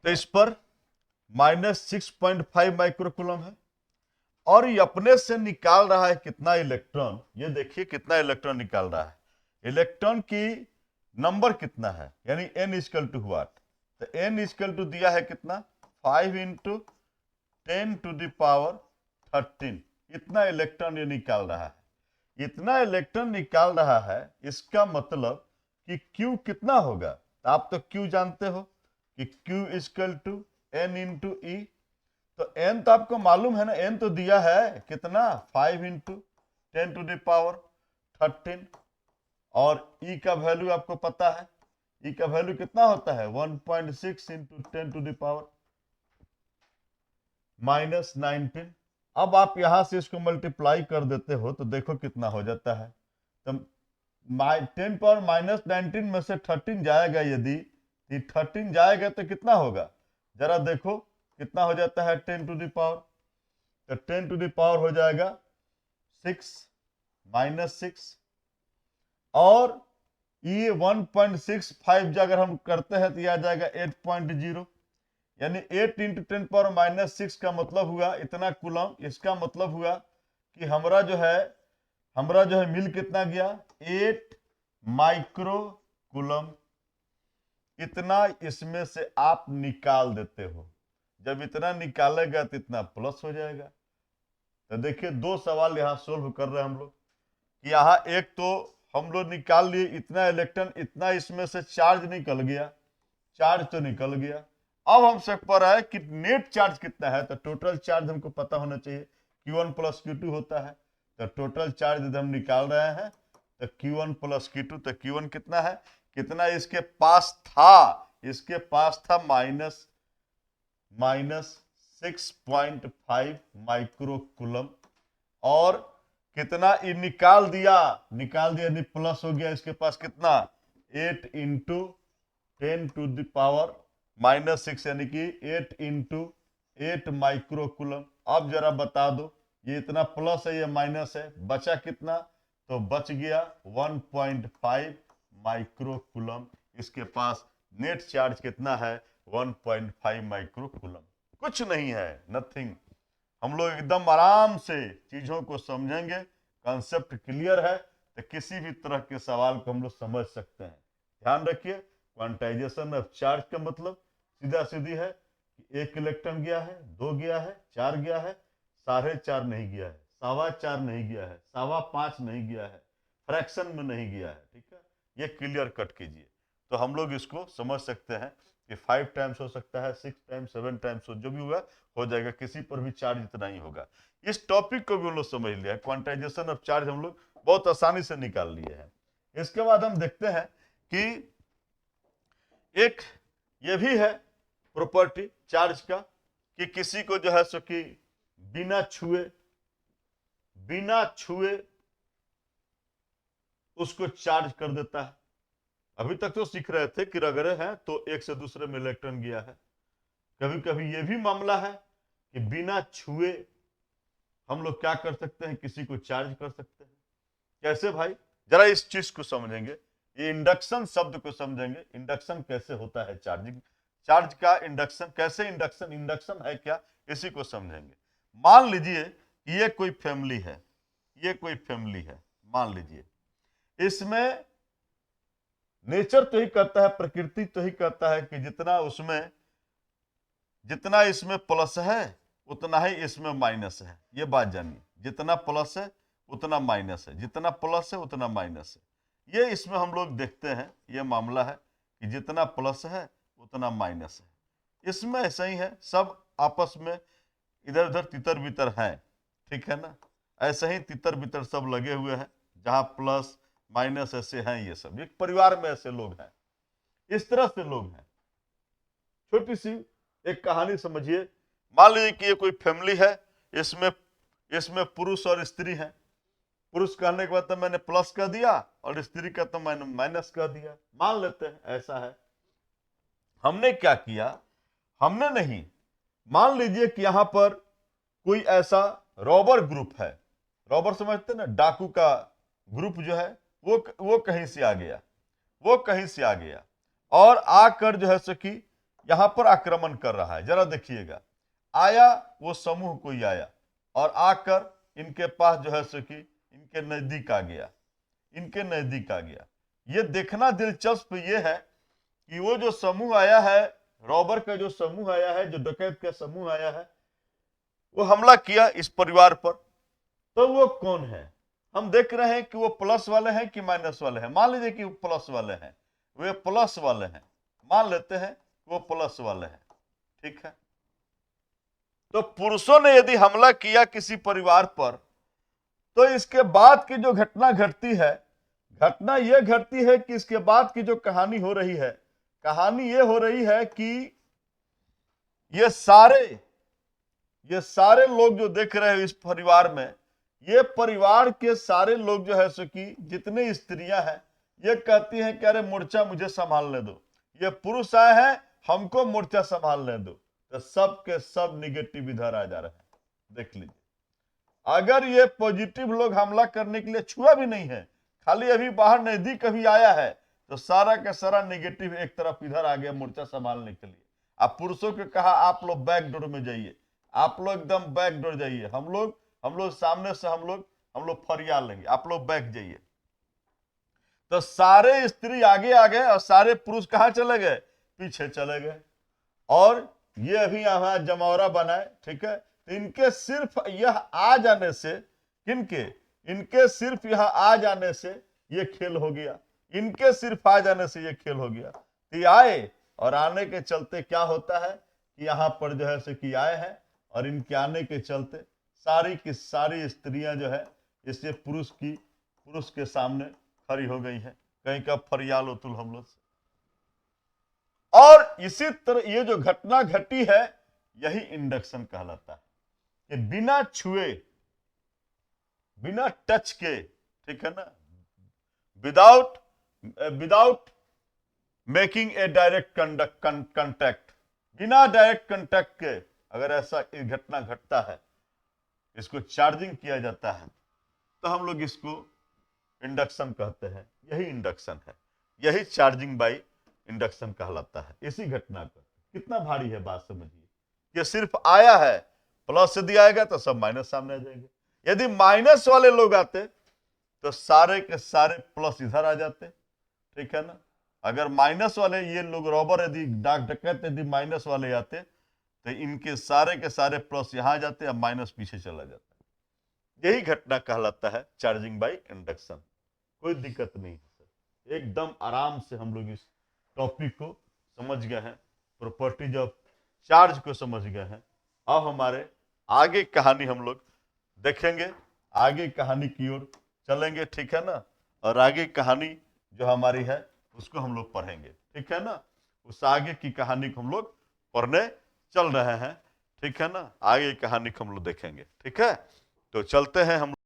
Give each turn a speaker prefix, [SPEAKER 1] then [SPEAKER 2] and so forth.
[SPEAKER 1] तो इस पर -6.5 माइक्रोकूलम है और ये अपने से निकाल रहा है कितना इलेक्ट्रॉन। ये देखिए कितना इलेक्ट्रॉन निकाल रहा है। इलेक्ट्रॉन की नंबर कितना है, यानी n इक्वल टू व्हाट। तो n इक्वल टू दिया है कितना, 5 × 10⁻13। इतना इलेक्ट्रॉन ये निकाल रहा है। इतना इलेक्ट्रॉन निकाल रहा है, इसका मतलब कि Q कितना होगा। तो आप तो Q जानते हो कि Q equal to n × E। तो n तो आपको मालूम है ना, n तो दिया है कितना, 5 × 10⁻13। और E का वैल्यू आपको पता है, E का वैल्यू कितना होता है, 1.6 × 10⁻−19। अब आप यहां से इसको मल्टीप्लाई कर देते हो तो देखो कितना हो जाता है। तो 10⁻−19 में से 13 जाएगा, यदि 13 जाएगा तो कितना होगा, जरा देखो कितना हो जाता है 10 टू द पावर। तो 10 टू द पावर हो जाएगा 6 -6। और ये 1.65 अगर हम करते हैं तो ये आ जाएगा 8.0, यानी 8 × 10⁻−6 का मतलब हुआ इतना कूलम। इसका मतलब हुआ कि हमरा जो है मिल कितना गया, 8 माइक्रो कूलम। इतना इसमें से आप निकाल देते हो। जब इतना निकालेगा तो इतना प्लस हो जाएगा। तो देखिए दो सवाल यहाँ सोल्व कर रहे हैं हम लोग कि यहाँ एक तो हम लोग निकाल लिए इतना इलेक्ट्रॉन, इतना इसमें से चार्ज निकल गया, चार्ज तो निकल गया। अब हमसे पर है कि नेट चार्ज कितना है। तो टोटल चार्ज हमको पता होना चाहिए, Q1 + Q2 होता है। तो टोटल चार्ज यदि हम निकाल रहे हैं तो Q1 + Q2, तो Q1 कितना है, कितना इसके पास था, इसके पास था -6.5 माइक्रोकूलम। और कितना ये निकाल दिया यानी प्लस हो गया, इसके पास कितना, 8 × 10⁻⁻6 यानी कि 8 × 8 माइक्रोकूलम। अब जरा बता दो, ये इतना प्लस है, ये माइनस है, बचा कितना, तो बच गया 1.5 माइक्रोकूलम। इसके पास नेट चार्ज कितना है, 1.5 माइक्रोकूलम। कुछ नहीं है, नथिंग। हम लोग एकदम आराम से चीजों को समझेंगे, कॉन्सेप्ट क्लियर है तो किसी भी तरह के सवाल को हम लोग समझ सकते हैं। ध्यान रखिए, क्वांटाइजेशन ऑफ चार्ज का मतलब सीधा सीधी है कि 1 इलेक्ट्रॉन गया है, 2 गया है, 4 गया है, 4.5 नहीं गया है, 4.25 नहीं गया है, 5.25 नहीं गया है, फ्रैक्शन में नहीं गया है। ठीक है, ये क्लियर कट कीजिए तो हम लोग इसको समझ सकते हैं कि 5 टाइम्स हो सकता है, 6 टाइम्स, 7 टाइम्स, जो भी होगा हो जाएगा, किसी पर भी चार्ज इतना ही होगा। इस टॉपिक को भी हम लोग समझ लिया है, क्वांटाइजेशन ऑफ चार्ज हम लोग बहुत आसानी से निकाल लिए हैं। इसके बाद हम देखते हैं कि एक ये भी है प्रॉपर्टी चार्ज का कि किसी को जो है सो कि बिना छुए उसको चार्ज कर देता है। अभी तक तो सीख रहे थे कि रगड़े हैं तो एक से दूसरे में इलेक्ट्रॉन गया है। कभी कभी यह भी मामला है कि बिना छुए हम लोग क्या कर सकते हैं, किसी को चार्ज कर सकते हैं। कैसे भाई, जरा इस चीज को समझेंगे, ये इंडक्शन शब्द को समझेंगे। इंडक्शन कैसे होता है, चार्जिंग, चार्ज का इंडक्शन कैसे, इंडक्शन है क्या, इसी को समझेंगे। मान लीजिए ये कोई फैमिली है, मान लीजिए इसमें नेचर तो ही कहता है, प्रकृति तो ही कहता है कि जितना इसमें प्लस है उतना ही इसमें माइनस है। ये बात जानिए, जितना प्लस है उतना माइनस है, जितना प्लस है उतना माइनस है। ये इसमें हम लोग देखते हैं, ये मामला है कि जितना प्लस है उतना माइनस है। इसमें ऐसा ही है, सब आपस में इधर उधर तितर बितर हैं। ठीक है ना, ऐसे ही तितर बितर सब लगे हुए हैं, जहां प्लस माइनस ऐसे हैं। ये सब एक परिवार में ऐसे लोग हैं, इस तरह से लोग हैं। छोटी सी एक कहानी समझिए। मान लीजिए कि ये कोई फैमिली है, इसमें पुरुष और स्त्री है। पुरुष कहने के बाद तो मैंने प्लस कह दिया और स्त्री का तो मैंने माइनस कह दिया, मान लेते हैं ऐसा है। हमने क्या किया, हमने नहीं, मान लीजिए कि यहां पर कोई ऐसा रॉबर ग्रुप है, रॉबर समझते ना, डाकू का ग्रुप जो है वो कहीं से आ गया, और आकर जो है सो कि यहां पर आक्रमण कर रहा है। जरा देखिएगा, आया वो समूह कोई आया और आकर इनके पास जो है सो कि इनके नजदीक आ गया, इनके नजदीक आ गया। ये देखना दिलचस्प ये है कि वो जो समूह आया है, रॉबर का जो समूह आया है, जो डकैत का समूह आया है, वो हमला किया इस परिवार पर। तो वो कौन है? हम देख रहे हैं कि वो प्लस वाले हैं कि माइनस वाले हैं। मान लीजिए कि वो प्लस वाले हैं, वे प्लस वाले हैं, मान लेते हैं वो प्लस वाले हैं, ठीक है। तो पुरुषों ने यदि हमला किया किसी परिवार पर, तो इसके बाद की जो घटना घटती है, घटना यह घटती है कि इसके बाद की जो कहानी हो रही है, कहानी यह हो रही है कि ये सारे लोग जो देख रहे हैं इस परिवार में, ये परिवार के सारे लोग जो है सो कि जितने स्त्रियां हैं, ये कहती हैं कि अरे मोर्चा मुझे संभालने दो, ये पुरुष आए हैं हमको मोर्चा संभालने दो। तो सब के सब निगेटिव इधर आ जा रहे हैं। देख लीजिए, अगर ये पॉजिटिव लोग हमला करने के लिए छुआ भी नहीं है, खाली अभी बाहर नजदीक अभी आया है, तो सारा का सारा नेगेटिव एक तरफ इधर आ गया मोर्चा संभालने के लिए। अब पुरुषों को कहा आप लोग बैक डोर में जाइए, आप लोग एकदम बैक डोर जाइए, हम लोग सामने से हम लोग फरियाल लेंगे, आप लोग बैक जाइए। तो सारे स्त्री आगे आ गए और सारे पुरुष कहां चले गए? पीछे चले गए। और ये अभी यहां जमौरा बनाए, ठीक है। तो इनके सिर्फ यह आ जाने से, इनके सिर्फ यहां आ जाने से ये खेल हो गया, इनके सिर्फ आ जाने से ये खेल हो गया। तो ये आए और आने के चलते क्या होता है कि यहां पर जो है सो कि आए हैं और इनके आने के चलते सारी की सारी स्त्रियां जो है इससे पुरुष के सामने खड़ी हो गई है, कहीं का फरियाल उतुल हम लोग से। और इसी तरह ये जो घटना घटी है, यही इंडक्शन कहलाता है कि बिना छुए, बिना टच के, ठीक है ना, without making a direct contact, बिना डायरेक्ट कंटैक्ट के अगर ऐसा घटना घटता है, इसको चार्जिंग किया जाता है, तो हम लोग इसको इंडक्शन कहते हैं। यही इंडक्शन है, यही चार्जिंग बाय इंडक्शन कहलाता है। इसी घटना का कितना भारी है बात समझिए। ये सिर्फ आया है, प्लस यदि आएगा तो सब माइनस सामने आ जाएंगे। यदि माइनस वाले लोग आते तो सारे के सारे प्लस इधर आ जाते, ठीक है ना। अगर माइनस वाले ये लोग रॉबर यदि डाक डकैत यदि माइनस वाले आते तो इनके सारे के सारे प्लस यहां आ जाते और माइनस पीछे चला जाता। यही घटना कहलाता है चार्जिंग बाय इंडक्शन। कोई दिक्कत नहीं है सर, एकदम आराम से हम लोग इस टॉपिक को समझ गए हैं, प्रॉपर्टीज ऑफ चार्ज को समझ गए हैं। अब हमारे आगे कहानी हम लोग देखेंगे, आगे कहानी की ओर चलेंगे, ठीक है ना। और आगे कहानी जो हमारी है उसको हम लोग पढ़ेंगे, ठीक है ना। उस आगे की कहानी को हम लोग पढ़ने चल रहे हैं, ठीक है ना। आगे कहानी को हम लोग देखेंगे, ठीक है। तो चलते हैं हम।